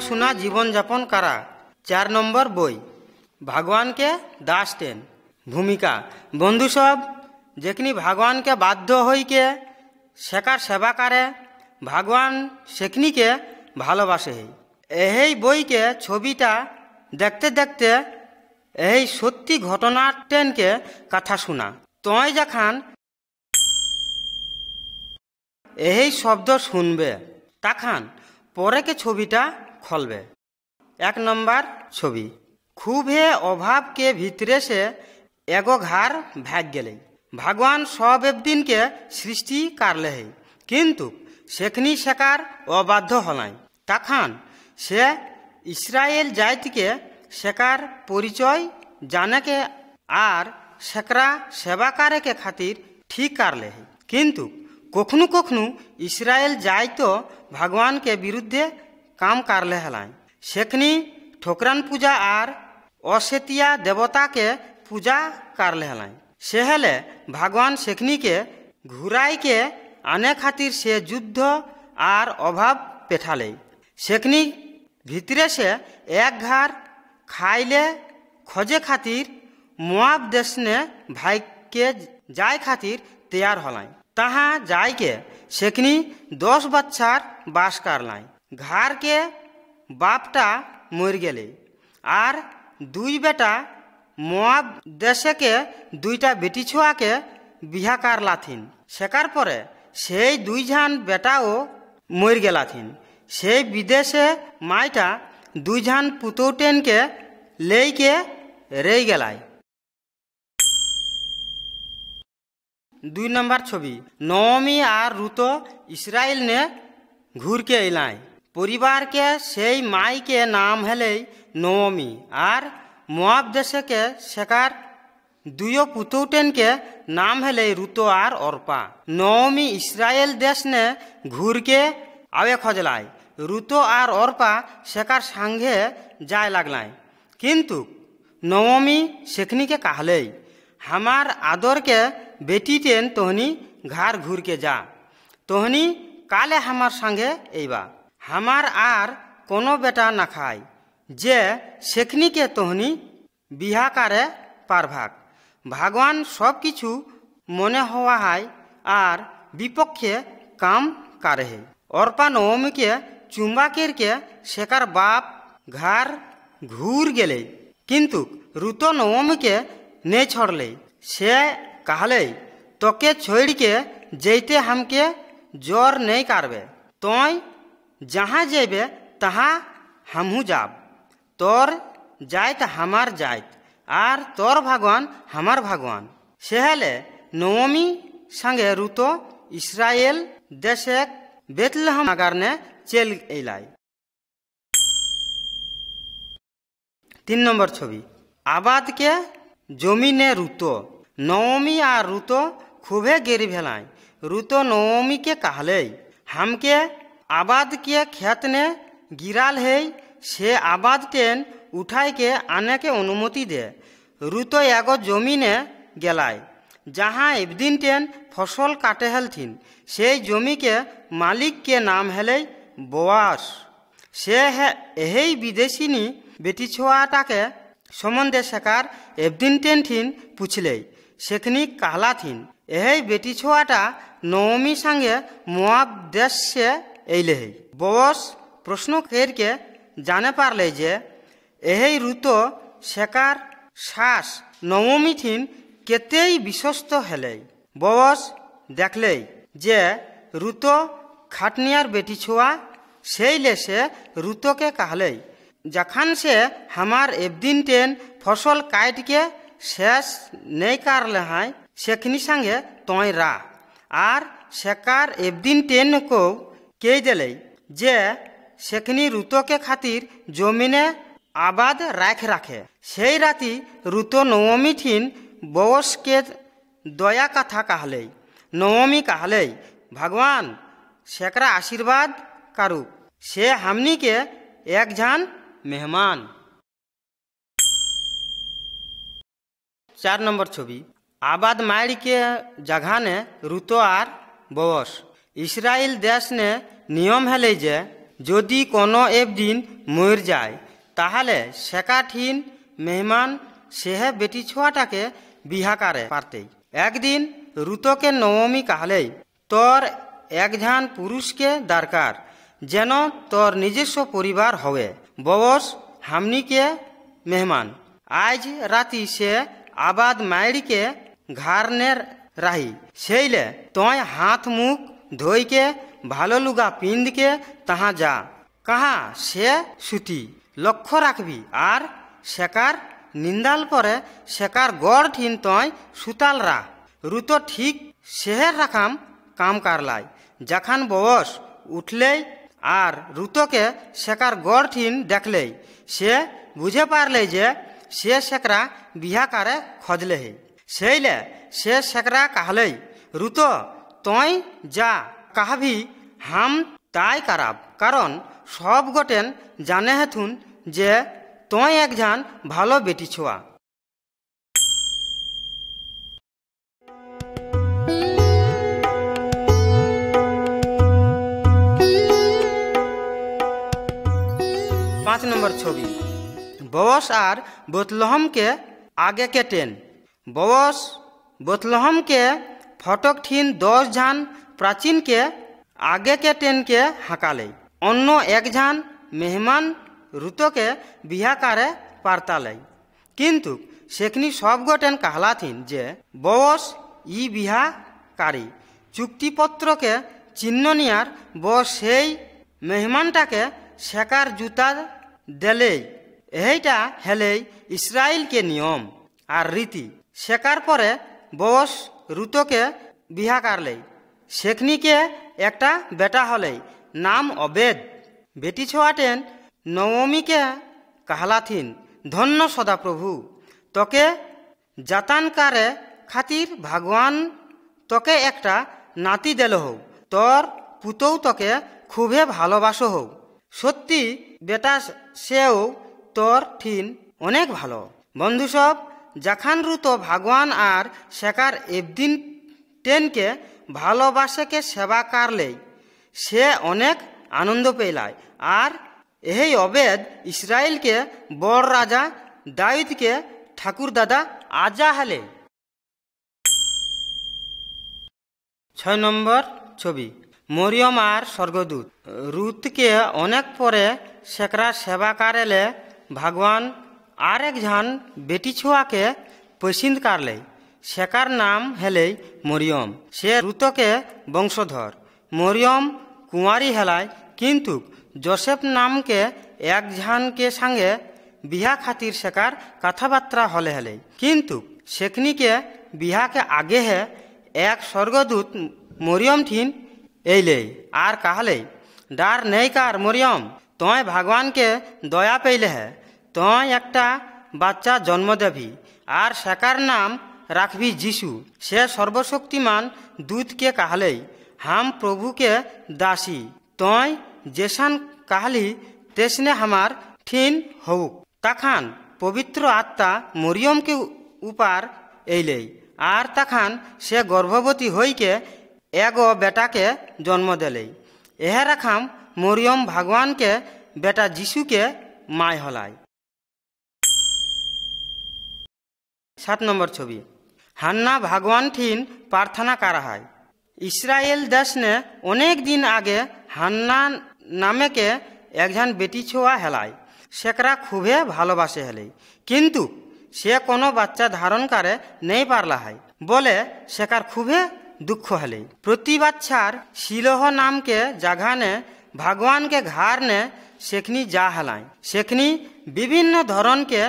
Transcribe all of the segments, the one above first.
শোনা জীবনযাপন করা। 4 নম্বর বই ভগবানকে দাস টেন ভূমিকা। বন্ধু সব যেখনি ভগবানকে বাধ্য হইকে শেখার সেবা করে, ভগবান সেখনিকে ভালোবাসে। এই বইকে ছবিটা দেখতে দেখতে এই সত্যি ঘটনার টেনকে কথা শোনা। তয় যখন এই শব্দ শুনবে তখন পরেকে ছবিটা খুলবে। 1 নম্বর ছবি খুবই অভাবকে ভিতরে সে एगो घर भाग गए। भगवान सब एक दिन के सृष्टि करले है, किंतु सेखनी शेकार अबाध्य हलाई। तखन से इस्राएल जाति के शेकार परिचय जाने के आर शेकरा सेवा करे के खातिर ठीक करले है, किंतु कखनु कखनु इस्राएल जाति भगवान के विरुद्धे काम करले हलाई। सेखनी ठोकरान पूजा आर असेतिया देवता के पूजा करले हलाई। सेहले भगवान सेखनी के घुराई के आने खातिर से युद्ध आर अभाव पेठाले। सेखनी भीतरे से एक घर खाइले खोजे खातिर मोआब देश ने भाई के जाय खातिर तैयार हलाई। तहाँ जाय के सेखनी 10 बच्चार बास करलाई। घर के बापटा मर गेले आर 2 बेटा मोआब देशे के 2टा बेटी छुआ के बिहा करलाथिन। शेकार परे से 2 जन बेटाओ मर गेलाथिन। से विदेशे माइटा 2 जन पुतौटेन के ले के रह गेलाई। 2 नंबर छवि नवमी आर रूतो इस्राएल ने घूर के अलाई। परिवार के से माई के नाम हेले नवमी आर मोआब देशे के शेकार 2 पुतौटेन के नाम हेले रूतो आर ओरपा। नवमी इस्राएल देश ने घूर के आवे खोजलाई। रूतो आर ओरपा शेकार संगे जाय लगलाई, किंतु नवमी सेखनी के कहले हमार आदर के बेटी टेन तोहनी घर घूर के जा, तोहनी काले हमार संगे एबा। हमार आर कोनो बेटा न खाई जे सेखनी के तोहनी बिहा करे पारभाग। भगवान सब किछु मने हवा है आर विपक्षे काम करे है। ओरपा नवमी के चुम्बा केर के शेकार बाप घर घूर गेले, किंतु रूतो नवमी के ने छोड़ले। से कहले तोके छोड़ के जैते हमके जोर नहीं करबे, तोय जहाँ जेबे तहाँ हमहू जाब। तोर जाइत हमार जाइत आर तोर भगवान हमार भगवान। सेहले नवमी संगे रूतो इस्राएल देशे बेतलहम नगर ने चल एलाई। 3 नंबर छवि आबाद के जमीने रूतो नवमी आर रूतो खूबे गरीब हेलाई। रूतो नवमी के कहले हमके आबाद के खेत ने गिराल है, से आबाद टेन उठाई के आने के अनुमति दे। रूतो एगो जमीने गेलाई जहाँ एक दिन टेन फसल काटे हलथिन। से जमी के मालिक के नाम हेले बोआस। से यही विदेशीनी बेटी छुआटा के सम्बन्धे शेकार एक दिन टेन थिन पूछले। सेखनी कहला थिन यही बेटी छुआटा नवमी संगे मोआब देश से एले है। बोआस प्रश्न करके जाने पारले जे यही रूतो शेकार सास नवमी थिन केतेई विश्वस्त हेले। बोआस देखले जे रूतो खाटनियार बेटी छुआ से से रूतो के कहले जखन से हमार एक दिन टेन फसल काट के शेष नहीं करले हैं सेखनी संगे तोय रा। आर शेकार एक दिन टेन को कह दिले जे सेखनी रूतो के खातिर जमीने आबाद राख राखे। से राति रूतो नवमी थिन बोस के दया कथा कहले। नवमी कहले भगवान शेकरा आशीर्वाद करू, से हमनी के एक जन मेहमान। 4 नंबर छवि आबाद मारी के जगह ने रूतो आर बोस। इस्राएल देश ने नियम हेले जे যদি কোনো একদিন মর যায় তাহলে শেখাঠিন মেহমান সেহে বেটি ছোয়াটাকে বিহা করে পারতেই। একদিন রুতকে নবমী কাহলেই তোর একজন পুরুষকে দরকার যেন তোর নিজস্ব পরিবার হবে। ববস হামনিকে মেহমান আজ রাতি সে আবাদ মায়েরিকে ঘাড়নে রাহি সেইলে তয় হাত মুখ ধোইকে ভালো লুগা পিন্দকে তাহা যা কাহা সে সুতি লক্ষ্য রাখবি আর শেখার নিন্দাল পরে শেখার গড় ঠিন তয় সুতাল রা। রুতো ঠিক সেহের রাখাম কাম কারলাই যখন বয়স উঠলেই আর রুতোকে শেখার গড় ঠিন দেখলেই সে বুঝে পারলে যে সে শেখরা বিহা কারে খজলে হে। সেইলে সে শেখরা কাহলেই রুতো তয় যা কাহাবি হাম তাই কারাব, কারণ সব গোটেন জানে হেথুন যে তয় একজন ভালো বেটি ছোয়া। पाँच नंबर छवि बवस और बेथलहम के आगे के टेन। बवस बेथलहम के फटक ठीन 10 जन प्राचीन के आगे के टेन के हाकाले अन्य एक जन मेहमान रुतो के बिहा करे पारताले, किन्तु सेखनी सब गोटेन कहलाथिन जे बवस इ बिहा कारी चुक्तिपत्र के चिन्ह नियार ब सेई मेहमानटाके शेखार जूता देले। एटा हेले इस्राएल के नियम और रीति। शेखार परे बवस रुतो के बिहा करले सेखनी के एकटा बेटा हले नाम अबेद। बेटी छोआटेन नवमी के कहलाथिन धन्य सदा प्रभु तोके जातान कारे खातिर भगवान तोके एकटा नाती देलो हो, तोर पुतौ तोके खूबे भालोबासो हो। सत्यि बेटा सेও তোর ঠিন অনেক ভালো। বন্ধু সব যখন রুতো ভগবান আর শেখার একদিন টেনকে ভালোবাসেকে সেবা করলে সে অনেক আনন্দ পেলায়। আর এই অবেদ ইসরায়েলকে বড় রাজা দাউদকে ঠাকুর দাদা আজা হলে। 6 নম্বর ছবি মরিয়ম আর স্বর্গদূত। রুতকে অনেক পরে শেখরা সেবা কারেলে भगवान আর একজন বেটি ছোয়াকে পছন্দ করলে। শেখার নাম হেলে মরিয়ম। সে রুতকে বংশধর। মরিয়ম কুঁয়ারি হেলায় কিন্তু जोसेफ नाम के एक जन के संगे बिहा खातिर শেখার কথাবার্তা হলে হেলে, কিন্তু সেখनी के बिहा के आगे है एक स्वर्गदूत मरियम ठीन एले और कहले डर नहीं कर मरियम, तोय भगवान के दया पेले है, तोय एकटा बच्चा जन्म देवी और शेखार नाम राखबी जीशु। से सर्वशक्तिमान दूत के कहले हम प्रभु के दासी, तोय जेसन कहली तेसने हमार ठीन होक। तखन पवित्र आत्मा मरियम के ऊपर एले और तखन से गर्भवती होई के एगो बेटा के जन्म दिले। यह रकम मरियम भगवान के बेटा जीशु के माय हलाई। 7 नंबर छवि हान्ना भगवान ठीन प्रार्थना करा है। इस्राएल देश ने अनेक दिन आगे हान्ना नामे के एक जन बेटी छोआ हेलाई। शेखरा खूबे भालोबासे हेले, किन्तु से कोनो बच्चा धारण करे नहीं पारला है बोले शेखार खूबे दुख हेले। प्रति बच्चार शिलोह नाम के जगह ने भगवान के घर ने सेखनी जा हेलाई। सेखनी विभिन्न धरण के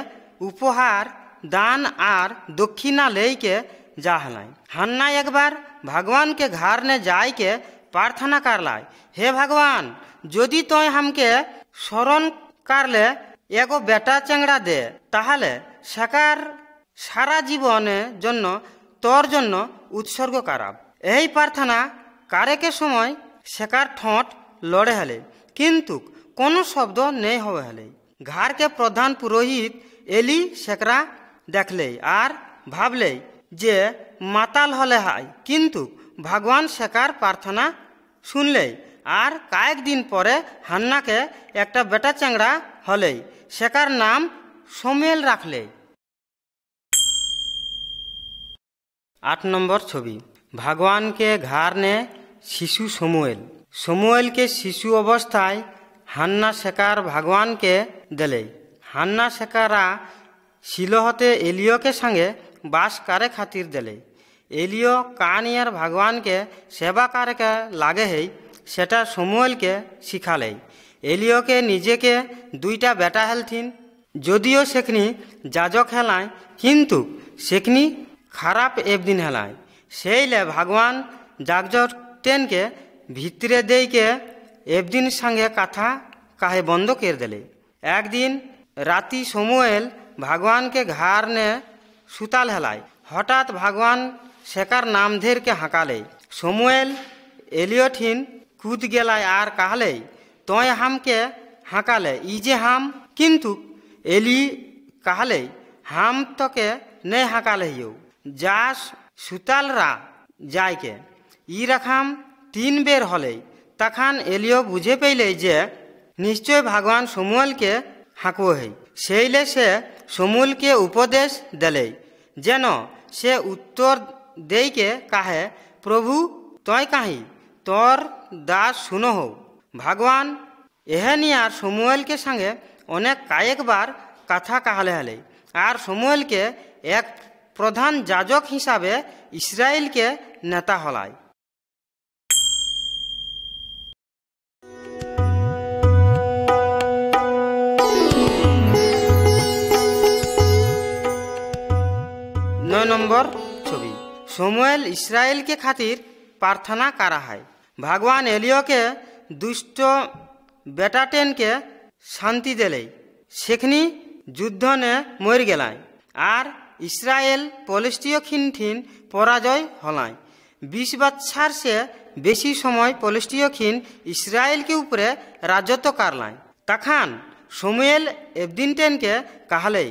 उपहार दान और दक्षिणा ले के जा हेलाई। हन्ना एक बार भगवान के घर ने जाय के प्रार्थना करलाई, हे भगवान यदि तोय हमके स्मरण करले एगो बेटा चेंगड़ा दे ताहले शेखार सारा जीवने जन्य तोर जन्य उत्सर्ग कराब। यही प्रार्थना करे के समय शेखार ठोंट लड़े हेले, किन्तु कोनो शब्द नहीं होवे हेले। घर के प्रधान पुरोहित एली शेखरा देखले और भावले जे माताल हले हाय, किन्तु भगवान शेखार प्रार्थना सुनले আর কয়েকদিন পরে হান্নাকে একটা বেটা চ্যাংড়া হলেই, সেকার নাম শমূয়েল রাখলে। 8 নম্বর ছবি, ভগবানকে ঘর নে শিশু শমূয়েল। শমূয়েলকে শিশু অবস্থায় হান্না শেখার ভগবানকে দিলে। হান্না শেখারা শিলোহতে এলিয়কে সঙ্গে বাস করে খাতির দিলে। এলিয় কানিয়ার ভগবানকে সেবা করে লাগে হেই সেটা শমূয়েলকে শিখালে। এলিয়কে নিজেকে 2টা বেটা হেলথিন, যদিও সেখনি যাজক হেলায়, কিন্তু সেখনি খারাপ একদিন হেলায়। সেইলে ভগবান যাগজক টেনকে ভিতরে দেইকে একদিন সঙ্গে কথা কাহে বন্ধ করে দিলে। একদিন রাতি শমূয়েল ভগবানকে ঘর নে সুতাল হেলায়। হঠাৎ ভগবান শেখার নাম ধেরকে হাঁকালে। শমূয়েল এলিয়ঠিন কূদ গেলায় আর কাহলে, তয় হামকে হাঁকালে ই যে হাম। কিন্তু এলি কাহলে, হাম তোকে নে হাঁকালে হিও, যা সুতালরা যায়কে। ই রকম 3 বের হলে তখন এলিও বুঝে পেলে যে নিশ্চয় ভগবান শমূয়েলকে হাঁকবো হেই। সেইলে সে শমূয়েলকে উপদেশ দিলে যেন সে উত্তর দেইকে কাহে, প্রভু তয় কাহি তোর দাস শুনো হও। ভগবান এহেনিয়ার শমূয়েলকে সঙ্গে অনেক কয়েকবার কথা কাহলে হলে, আর শমূয়েলকে এক প্রধান যাজক হিসাবে ইসরায়েলকে নেতা হলায়। নম্বর ছবি, শমূয়েল ইসরায়েলকে খাতির প্রার্থনা করা হয়। ভগবান এলিয়কে দুষ্ট বেটাটেনকে শান্তি দিলে, সেখনি যুদ্ধ নে মর গেলায়, আর ইসরায়েল পলিস্তীয় খিন পরাজয় হলায়। 20 বৎসর সে বেশি সময় পলিস্তীয় খিন ইসরায়েলকে উপরে রাজত্ব করলায়। তখন শমূয়েল একদিন টেনকে কাহলে,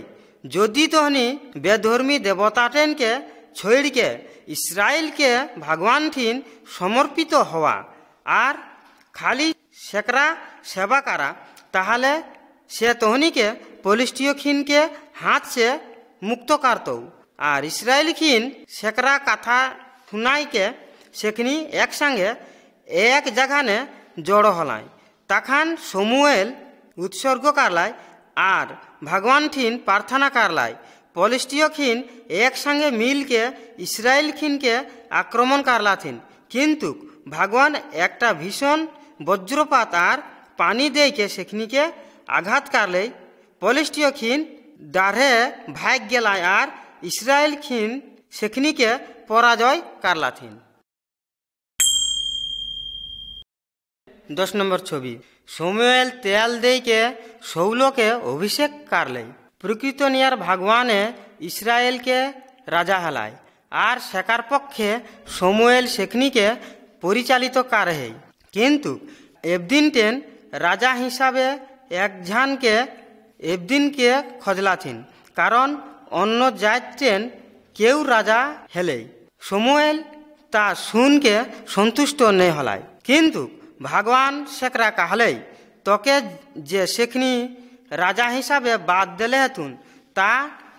যদি তোহনি বেধর্মী দেবতা টেনকে ছড়িকে ইসরায়েলকে ভগবান ঠিন সমর্পিত হওয়া আর খালি সেকরা সেবা করা, তাহলে সে তোহনিকে পলিস্তীয় খিনকে হাত সে মুক্ত করত। আর ইসরায়েল খিন সেকরা কথা শুনাইকে সেখানি একসঙ্গে এক জায়গানে জড়ো হলায়। তখন শমূয়েল উৎসর্গ করলায় আর ভগবান ঠিন প্রার্থনা করলায়। পলিস্তীয় খিন একসঙ্গে মিলকে ইসরায়েল খিনকে আক্রমণ করলাথিন, কিন্তু ভগবান একটা ভীষণ বজ্রপাত আর পানি দেইকে সেখনিকে আঘাত করলে পলিস্তীয় খিন দাঁড়ে ভাগ গেলায় আর ইসরায়েল খিন সেখনিকে পরাজয় করলাথিন। 10 নম্বর ছবি, শমূয়েল তেল দেইকে শৌলকে অভিষেক করলে। প্রকৃত নিয়ার ভগবানে ইসরায়েলকে রাজা হেলায়, আর শেখার পক্ষে শমূয়েল সেখনিকে পরিচালিত করে। কিন্তু এবদিন টেন রাজা হিসাবে একজনকে এবদিনকে খোঁজলাথিন, কারণ অন্য জাতের কেউ রাজা হেলে। শমূয়েল তা শুনকে সন্তুষ্ট নেই হলায়, কিন্তু ভগবান শেখরা কাহলে, তোকে যে সেখনি রাজা হিসাবে বাদ দিলে হেতুন তা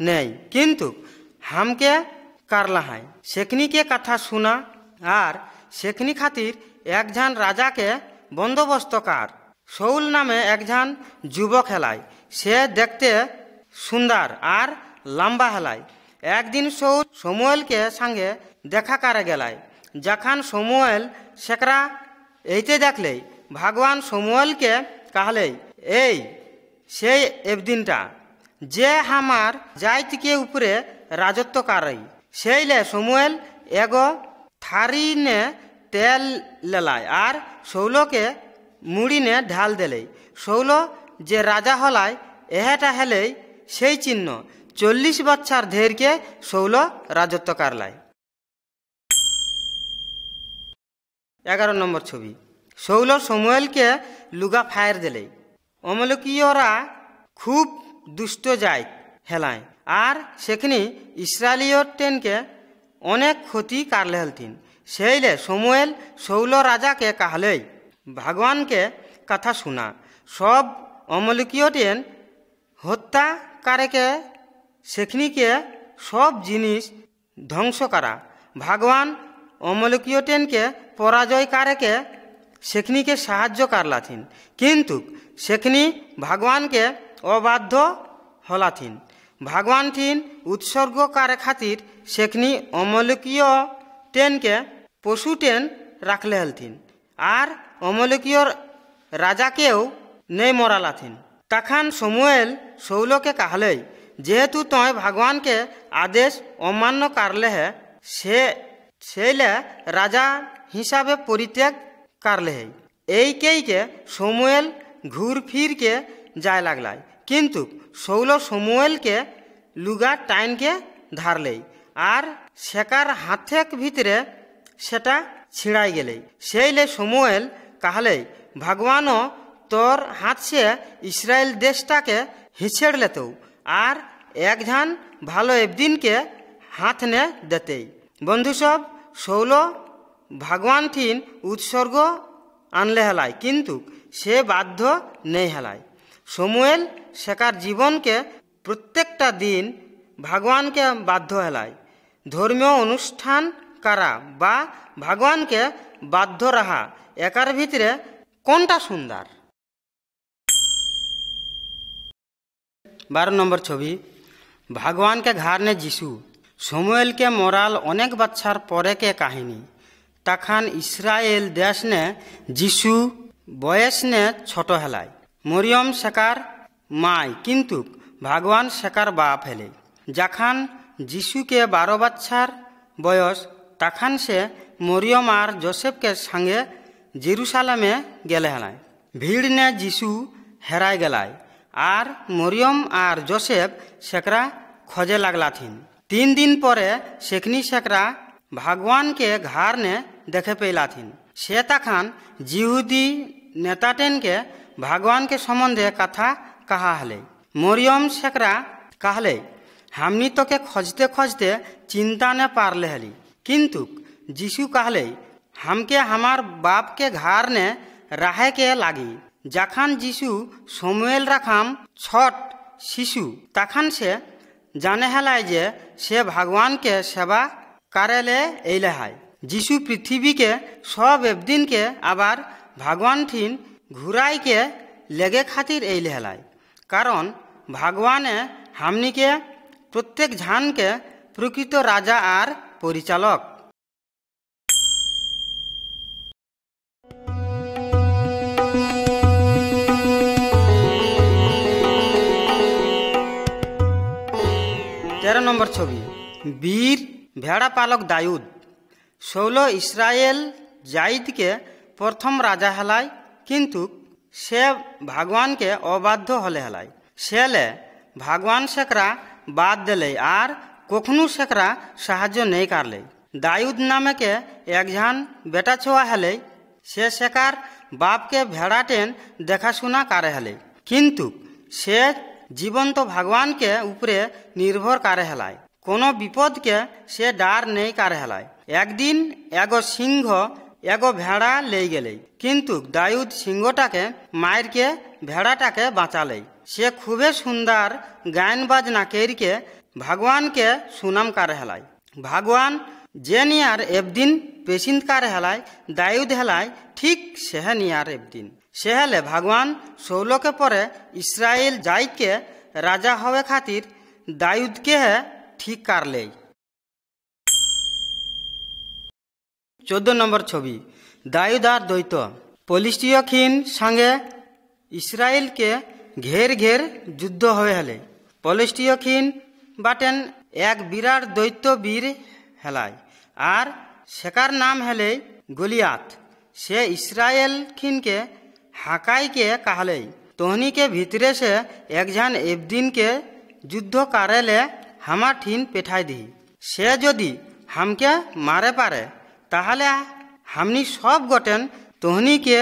নেই, কিন্তু হামকে কারলা হয়। সেখনিকে কথা শোনা আর সেখনি খাতির একজন রাজাকে বন্দোবস্ত কার। শৌল নামে একজন যুবক হেলায়, সে দেখতে সুন্দর আর লম্বা হেলায়। একদিন শৌল শমূয়েলকে সঙ্গে দেখা করে গেলায়। যখন শমূয়েল সেকরা এইতে দেখলে, ভগবান শমূয়েলকে কাহলে, এই সেই একদিনটা যে আমার জাতিকে উপরে রাজত্ব করে। সেইলে শমূয়েল এগো থারিনে তেল লেলায় আর শৌলকে মুড়িনে ঢাল দিলে। শৌল যে রাজা হলায় এহেটা হেলেই সেই চিহ্ন। 40 বৎসর ধেরকে শৌল রাজত্ব করলায়। 11 নম্বর ছবি, শৌল শমূয়েলকে লুগা ফায়ার দিলে। অমলকীয়রা খুব দুষ্ট যায় হেলায়, আর সেখানে ইসরায়েলীয় টেনকে অনেক ক্ষতি করলে হেলথিন। সেইলে শমূয়েল শৌল রাজাকে কাহলে, भगवान के कथा सुना। सब अमलकीय टेन हत्या करे के सेखनी के सब जिनिस ध्वंस करा। भगवान अमलकीय टेन के पराजय करे के सेखनी के साहाय्य करलाथिन, किंतु सेखनी भगवान के अबाध्य हलाथिन। भगवान ठीन उत्सर्ग करे खातिर सेखनी अमलकीय टेन के पशु टेन राखले हलथिन और अमलकीय राजा केও नहीं मरालाथिन। तखन शमूएल शौल के कहले, जेहेतु तय भगवान के आदेश अमान्य करले है सेले राजा हिसाबे परित्याग करले है। এই के शमूएल घूर फिर के जाए लगलाई, किंतु शौल शमूएल के लुगा टाइन के धारले और सेकार हाथेक भीतरे सेटा छिड़ाई गेले। सेले शमूएल कहले, भगवान तोर हाथ से इस्राएल देशटा के हिछेड़ लेते और एक झन भालो एबदिन के हाथ ने देते। बंधु सब शौल भगवान ठीन उत्सर्ग आनले हलाई, किंतु से बाध्य नहीं हलाई। शमूएल सेकार जीवन के प्रत्येकटा दिन भगवान के बाध्य हलाई। धर्मीय अनुष्ठान करा बा भगवान के बाध्य रहा, एकार भीतरे कोनटा सुंदर। 12 नम्बर छवि भगवान के घर ने जीशु। शमूएल के मोराल अनेक बच्चार परे के कहानी। तखन इस्राएल देश ने जीशु बयस ने छोट हेलाई। मरियम सेकार माई, किंतु भगवान सेकार बाप हेले। जखन जीशु के 12 बच्चार बयस तखन से मरियम और जोसेफ के संगे जेरूसालेमे गेले हलाई। भीड़ ने जीशु हेराय गलाई और मरियम और जोसेफ सेकरा खोजे लगलाथिन। 3 दिन परे सेखनी सेकरा भगवान के घर ने देखे पेलाथिन। से तखन जिहुदी नेताटेन के भगवान के संबंधे कथा कहा हले। मरियम सेकरा कहले, हमनी तो के खोजते खोजते चिंता ने पारले हली, किंतु जीशु कहले, हमके हमार बाप के घर ने रहे के लागी। जखन जीशु शमूएल रखाम छोट शिशु तखन से जाने हलाई जे से भगवान के सेवा करेले एले है। जीशु पृथ्वी के सब दिन के आबार भगवान ठीन घुराई के लेगे खातिर एले हलाई, कारण भगवाने हमनी के प्रत्येक झान के प्रकृत राजा और परिचालक। तेरह नम्बर छवि वीर भेड़ा पालक दाऊद। शौल इस्राएल जायद के प्रथम राजा हलाई, किंतु से भगवान के अबाध्य हले हलाई। सेले भगवान सेकरा बात दिले और कखनु सेकरा साहाय्य नहीं करले। दाऊद नामे के एक झन बेटा छोआ हले। से सेकार बाप के भेड़ा टेन देखाशुना करे हले, किंतु से जीवन तो भगवान के ऊपरे निर्भर करे हलाई। कोनो विपद के से डर नहीं करे हलाई। एक दिन एगो सिंह एगो भेड़ा ले गेले, किंतु दाऊद सिंहटा के मार के भेड़ाटा के बचाले। से खूबे सुंदर गायन बाजना कर के भगवान के सुनाम करे हलाई। भगवान जे नियार एक दिन पेशिंत करे हलाई दाऊद हलाई ठीक सेह नियार एक दिन सेहले भगवान शौल के परे इस्राएल जायद के राजा होवे खातिर दाऊद के है ठीक कर ले। 14 नम्बर छवि दाऊद और दैत्य। पलिस्तीय खीन संगे इस्राएल के घेर घेर युद्ध हुए हले। पलिस्तीय खीन बाटेन एक विराट दैत्य वीर हेलाई और सेकार नाम हेले गोलियात। से इस्राएल खीन के हाकाई के कहले, तोहनी के भीतरे से एक झन एक दिन के युद्ध करे ले हमार ठीन पेठाई दी। से यदि हमके मारे पारे ताहले हमनी सब गोटेन तोहनी के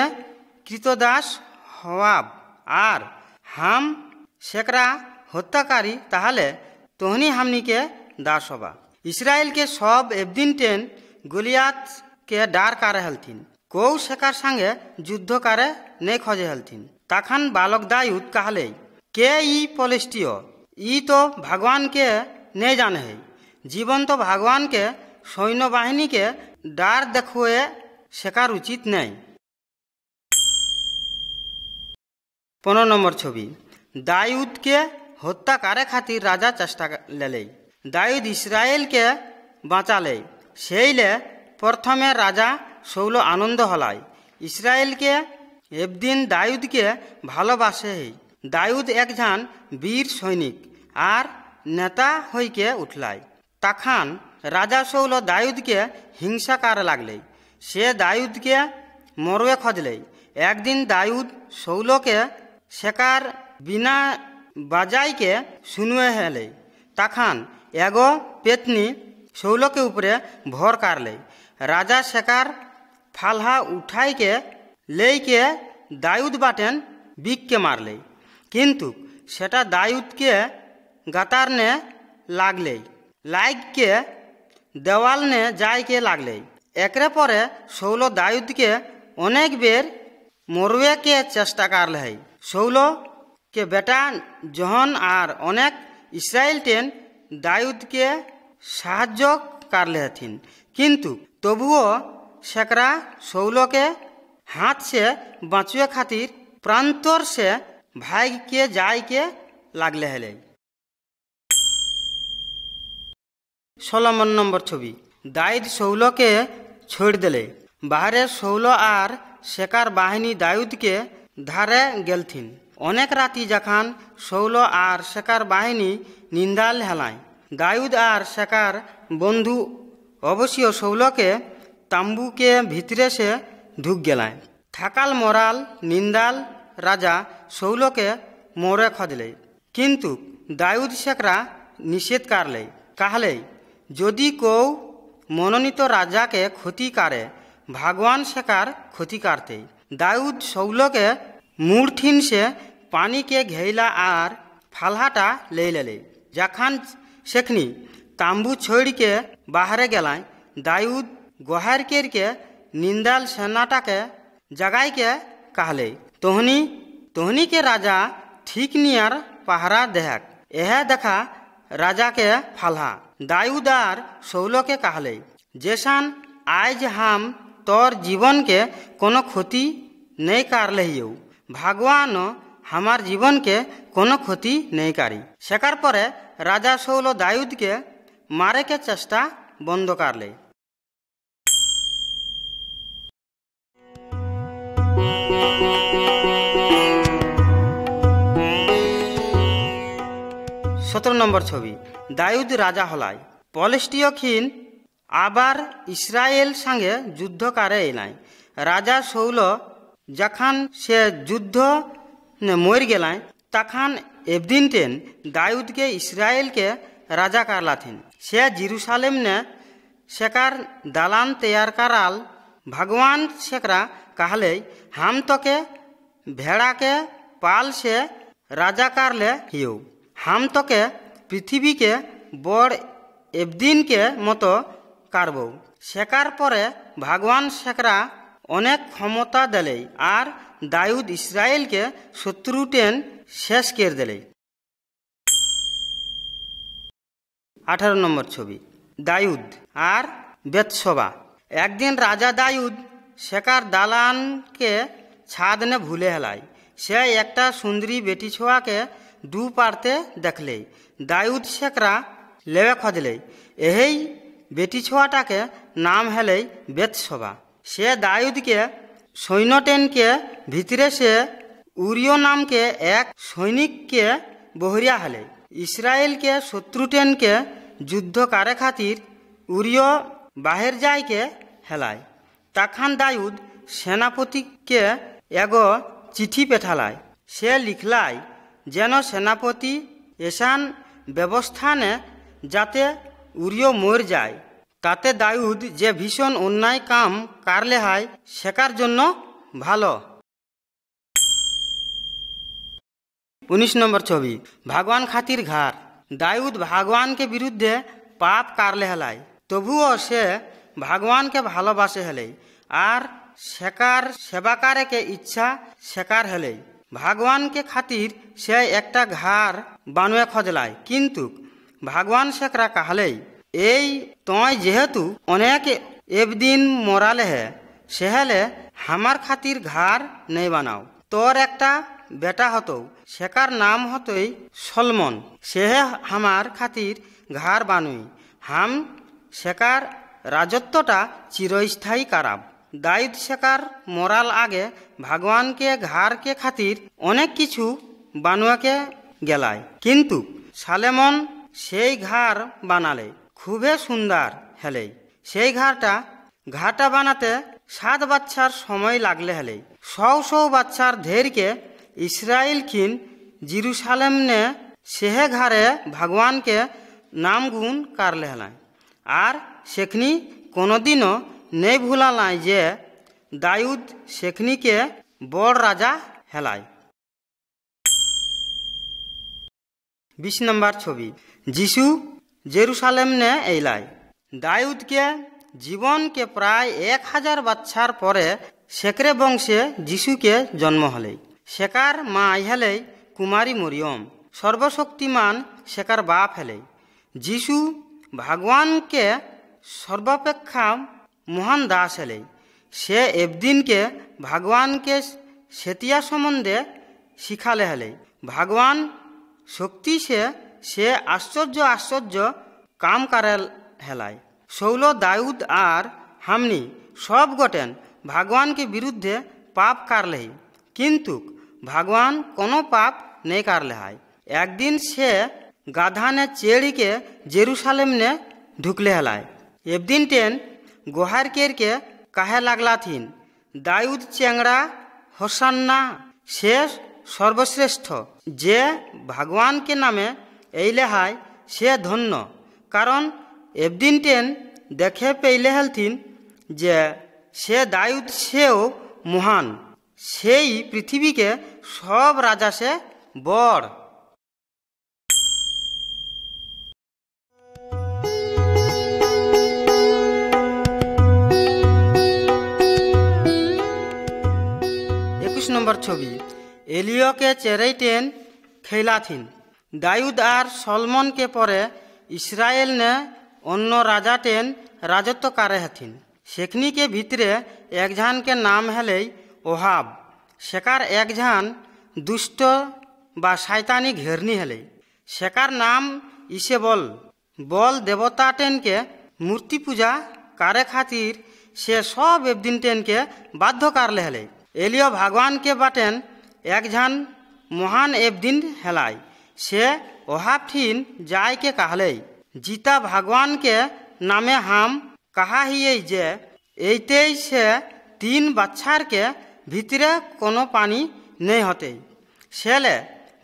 कृतदास हवाब और हम सेकरा हत्याकारी ताहले तोहनी हमनी के दास हवा। इस्राएल के सब एक दिन टेन गोलियात के डार करे हलथिन। कौ शेकार संगे युद्ध करे नहीं खोजे हलथिन। तखन बालक दाऊद कहले, के ई पलिस्टियो, ई तो भगवान के नहीं जाने है। जीवन तो भगवान के सैन्य बाहिनी के डर देखुए शेकार उचित नहीं। 15 नंबर छवि। दाऊद के हत्या करे खातिर राजा चेष्टा ले। दाऊद इस्राएल के बाँचाले सेइले प्रथमे राजा शौल आनंद हलाई। इस्राएल के एबदिन दाऊद के भालोबासे है। दाऊद एकजन वीर सैनिक और नेता हई के उठलाई। तखन राजा शौल दाऊद के हिंसा करे लागले। से दाऊद के मरवे खोजले। एक दिन दाऊद शौल के शेकार बिना बजाई के सुनवे हेले। तखन एगो पेतनी शौल के ऊपरे भर करले। राजा शेकार फालहा उठाई के ले के दाऊद बाटेन बिक के मारले, किंतु सेटा दाऊद के गतार ने लागले, लाग के देवाल ने जाय के लागले। एकरे परे शौल दाऊद के अनेक बेर मरवे के चेष्टा करले है। शौल के बेटा जहन और अनेक इस्राएल टेन दाऊद के साहाय्य करले हथिन, किंतु तबुओ शेकरा शौल के हाथ से बचवे खातिर प्रांतर से भाग के जाय के लागले हेले। 16 नंबर छवि। दाऊद शौल के छोड़ दिले। बाहरे शौल और शेकार बाहिनी दाऊद के धारे गेलथिन। अनेक राति जखन शौल और शेकार बाहिनी निंदाल हेलाई, दाऊद और शेकार बंधु अवश्य शौल के तंबू के भीतरे से ढुक गलाय। थकाल मोराल निंदाल राजा शौल के मोरे खोजले, किंतु दाऊद शेकरा निषेध करले। कहले, यदि कौ मनोनीत राजा के क्षति करे भगवान शेकार क्षति करते। दाऊद शौल के मूर्थिन से पानी के घेला और फालहाटा ले लेले। जखन सेखनी तांबू छोड़ के बाहरे गलाय, दाऊद गोहार केर के निंदाल सेनाटा के जगाई के कहले, तोहनी के राजा ठीक नियर पहरा देहक। यह देखा राजा के फालहा। दाऊद और शौल के कहले, जैसन आज हम तोर जीवन के कोनो क्षति नहीं कर लियो, भगवान हमार जीवन के कोनो क्षति नहीं करी। शेकार परे राजा शौल दाऊद के मारे के चेष्टा बंद कर ले। नंबर छवि। दाऊद राजा हलाई। पलिस्टियो खिन आबार इस्राएल संगे युद्ध करे एलाई। राजा शौल जखन से युद्ध ने मर गेलाय, तखन एबदिन टेन दाऊद के इस्राएल के राजा करलाथिन। से जेरूशलेम ने शेकार दालान तैयार कराल। भगवान शेकरा कहले, हम तो के भेड़ा के पाल से राजा कर ले हियो। हम तो के पृथ्वी के बड़ एबदिन के मतो करबो। शेकार परे भगवान शेकरा अनेक क्षमता दिले और दाऊद इस्राएल के शत्रु टेन शेष कर दिले। 18 नंबर छवि। दाऊद और बेतशोबा। एक दिन राजा दाऊद शेकार दालान के छाद ने भूले हलाई। से एकटा सुंदरी बेटी छोआ के डू पारते देखले। दाऊद शेकरा लेवे खोजले। यही बेटी छोआटा के नाम हेले बेतशोबा। से दाऊद के सैन्य टेन के भीतरे से उरियो नाम के एक सैनिक के बोहरिया हले। इस्राएल के शत्रु टेन के युद्ध करे खातिर उरियो बाहर जाय के हेलाई। तखन दाऊद सेनापति के एगो चिट्ठी पेठालाई। से लिखलाई, जेन सेनापति ऐसान व्यवस्था ने जाते उरियो मर जाय, ताते दाऊद जे भीषण अन्याय काम करले हाय शेकार जन्य भालो। 19 नंबर छवि। भगवान खातिर घार। दाऊद भगवान के विरुद्धे पाप करले हलाई, तबुओ से भगवान के भालोबासे हले और शेकार सेवाकारे के इच्छा शेकार हेले भगवान के खातिर से एकटा घर बानुए खोजलाय किन्तु भगवान शेकरा कहले तय जेहेतु अनेक एबदिन मराले है सेहले हमार खातिर घर नहीं बनाओ तोर एकटा बेटा हतो शेकार नाम हतोई सलमन सेहे हमार खातिर घर बानुई हम शेकार राजत्वटा चिरस्थायी कराब दाऊद शेकार मराल आगे भगवान के घर के खातिर अनेक किछु बानुआ के गेलाय किन्तु सलमन सेई घर बानाले खूबे सुंदर हेले सेई घरटा बानाते 7 बच्चार समय लागले हेले 100 बच्चार धेर के इस्राएल खिन जेरूशलेम ने सेहे घरे भगवान के नाम गुण करले हेलाय आर सेखनी कोनो दिनो नहीं भूलालाय जे दाऊद सेखनी के बड़ राजा हेलाय। 20 नंबर छवि जीशु जेरूशलेम ने एलाय दाऊद के जीवन के प्राय 1000 बच्चार परे शेकरे वंशे जीशु के जन्म हले शेकार माँ हेले कुमारी मरियम सर्वशक्तिमान शेकार बाप हेले जीशु भगवान के सर्वापेक्षा महान दास हेले से एबदिन के भगवान के सेतिया सम्बन्धे शिखाले हेले भगवान शक्ति से आश्चर्य काम करे हेलाय शौलो दाऊद आर हमनी सब गोटेन भगवान के विरुद्धे पाप करले किन्तु भगवान कोनो पाप नहीं करले है एक दिन से गाधा ने चेड़ी के जेरूशलेम ने ढुकले हलाय एक दिन टेन गोहार केर के कहे लागला थीन दाऊद चेंगड़ा होसन्ना से सर्वश्रेष्ठ जे भगवान के नामे एले है से धन्य कारण एक दिन टेन देखे पेले हलथिन जे से दाऊद सेओ महान सेई पृथ्वी के सब राजा से बड़। 21 नंबर छवि एलियो के चेरेटेन खेलाथिन दाऊद आर सलमन के परे इस्राएल ने अन्य राजा टेन राजत्व करे हथिन सेखनी के भीतरे एक झान के नाम हेले ओहाब शेकार एक झान दुष्ट बा शैतानी घेरनी हेले शेकार नाम इसे बल देवता टेन के मूर्ति पूजा करे खातिर से सब एबदिन टेन के बाध्य करले हेले एलियो भगवान के बाटेन एक झान महान एबदिन हेलाय से ओहाब ठीन जाय के कहले जीता भगवान के नामे हम कहा ही जे एते से 3 बच्चार के भीतरे कोनो पानी नहीं होते सेले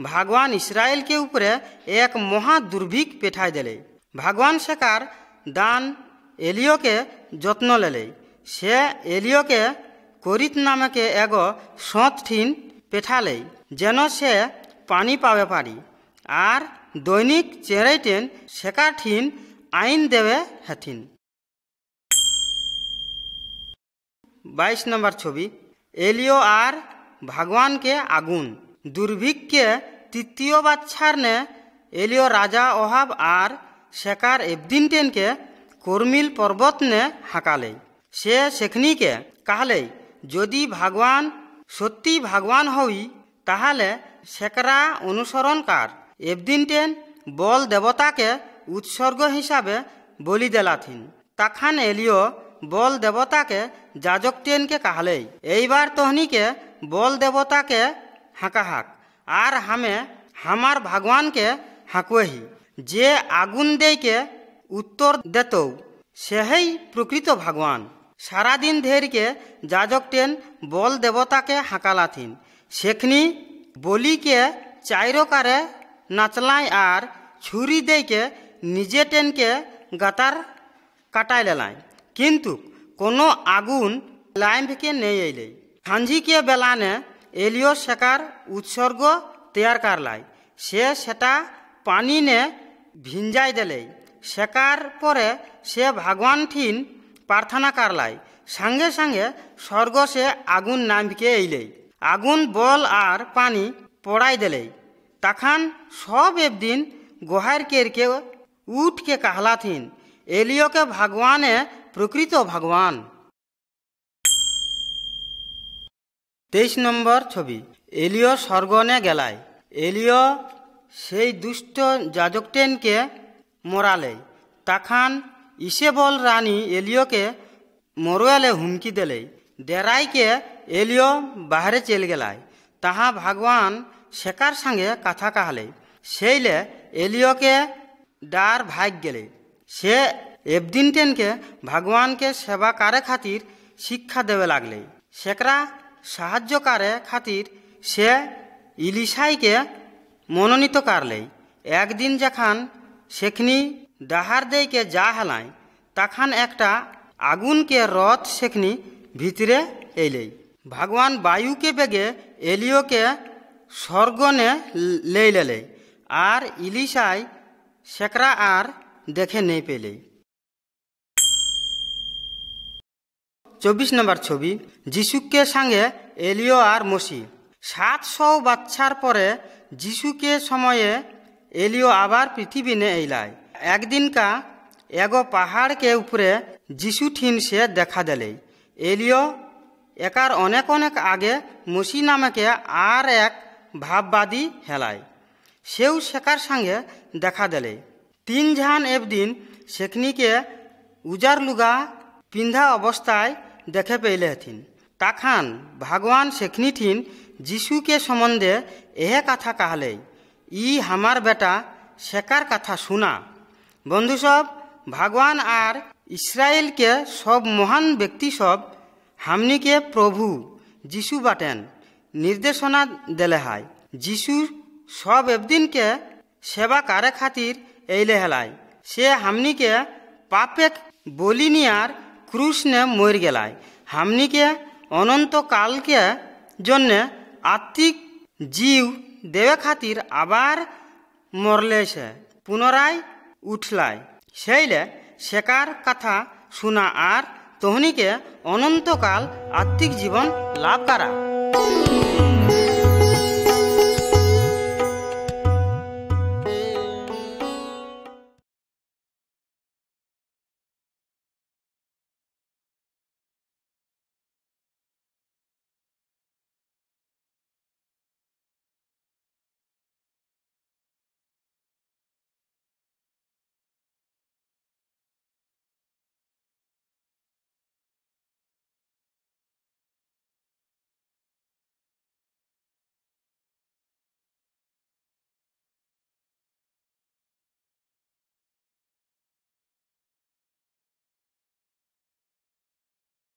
भगवान इस्राएल के ऊपर एक महा दुर्भिक्ष पेठाई दिले भगवान शेकार दान एलियो के जत्न लेले से एलियो के कोरित नाम के एगो सोत ठीन पेठाले जेनो से पानी पावे पारी आर दैनिक चेरेटेन शेकार ठीन आईन देवे हथिन। 22 नंबर छवि एलियो आर भगवान के आगुन दुर्भिक्ष के 3 बच्चार ने एलियो राजा ओहाब आर शेकार एबदिन टेन के कोरमिल पर्वत ने हाकाले से सेखनी के कहले यदि भगवान सत्य भगवान हई ताहले शेकरा अनुसरण कर एबदिन टेन बल देवता के उत्सर्ग हिसाबे बलि देलाथिन तखन एलियो बल देवता के जाजक टेन के कहले एबार तोहनी के बल देवता के हाकाहाक आर हमें हमार भगवान के हाकुही जे आगुन दे के उत्तर देतो सेही प्रकृत भगवान सारा दिन धेर के जाजक टेन बल देवता के हाकालाथिन सेखनी बलि के चाइरो कारे नाचलाई आर छुरी दे के निजे टेन के गातार काटाई लेलाई किन्तु कोनो आगुन लाइम के नहीं अले हांझी के बेला ने एलियो शेकार उत्सर्ग तैयार करलाई से सेटा पानी ने भिंजाई दिले शेकार परे से भगवान ठीन प्रार्थना करलाई সঙ্গে সঙ্গে স্বর্গ সে আগুন নামকে এলেই আগুন বল আর পানি পড়াই দিলেই তখন সব একদিন গোহার কেরকে উঠকে कहलाथिन एलियो के भगवान प्रकृत भगवान। 23 নম্বর ছবি। এলিও স্বর্গনে গেলায়। এলিও সেই দুষ্ট যাজকটেনকে মরালে তখন ইসেবল রানী এলিওকে মরুয়ালে হুমকি দিলে ডেরাইকে এলিও বাহারে চল গেলায় তাহা ভগবান শেখার সঙ্গে কথা कहले সেইলে এলিওকে ডার भाग गेले से एबदिन टेन के भगवान के सेवा करे खातिर शिक्षा देवे लागले सेकरा साहाज्य करे खातिर से इलिशाई के मनोनीत करले। एक दिन जखन सेखनी डाहार दे के जा हलाय तखन एकटा आगुन के रथ सेखनी भीतरे एले भगवान वायु के बेगे एलियो के स्वर्गने ले लेले आर इलिशाई सेकरा आर देखे नहीं पेले। 24 নম্বর ছবি। যিশুকে সঙ্গে এলিও আর মসি। 700 বছর পরে যিশুকে সময়ে এলিও আবার পৃথিবী ने एलाय। एक दिन का एगो पहाड़ के ऊपरे যিশু ठीन से देखा दिले एलियो एकार अनेक अनेक आगे मसी नामे के आर एक भाववादी हेलाय सेउ सेकार संगे देखा दिले 3 झान एक दिन सेखनी के उजार लुगा पिंधा अवस्थाय देखे पेले हथिन तखन भगवान सेखनी ठीन যিশু के सम्बन्धे यह कथा कहले ई हमार बेटा सेकार कथा सुना। बंधु सब भगवान आर इस्राएल के सब महान व्यक्ति सब हमनी के प्रभु যিশু बाटेन निर्देशना दिले है যিশু सब एबदिन के सेवा करे खातिर एले हलाय से हमनी के पापे बोली नियार क्रूस ने मर गेलाय हमनी के अनंत काल के जन्ने आत्मिक जीव देवे खातिर आबार मरले से पुनराय उठलाय सेले सेकार कथा सुना आर तोहनी के अनंत काल आत्मिक जीवन लाभ करा।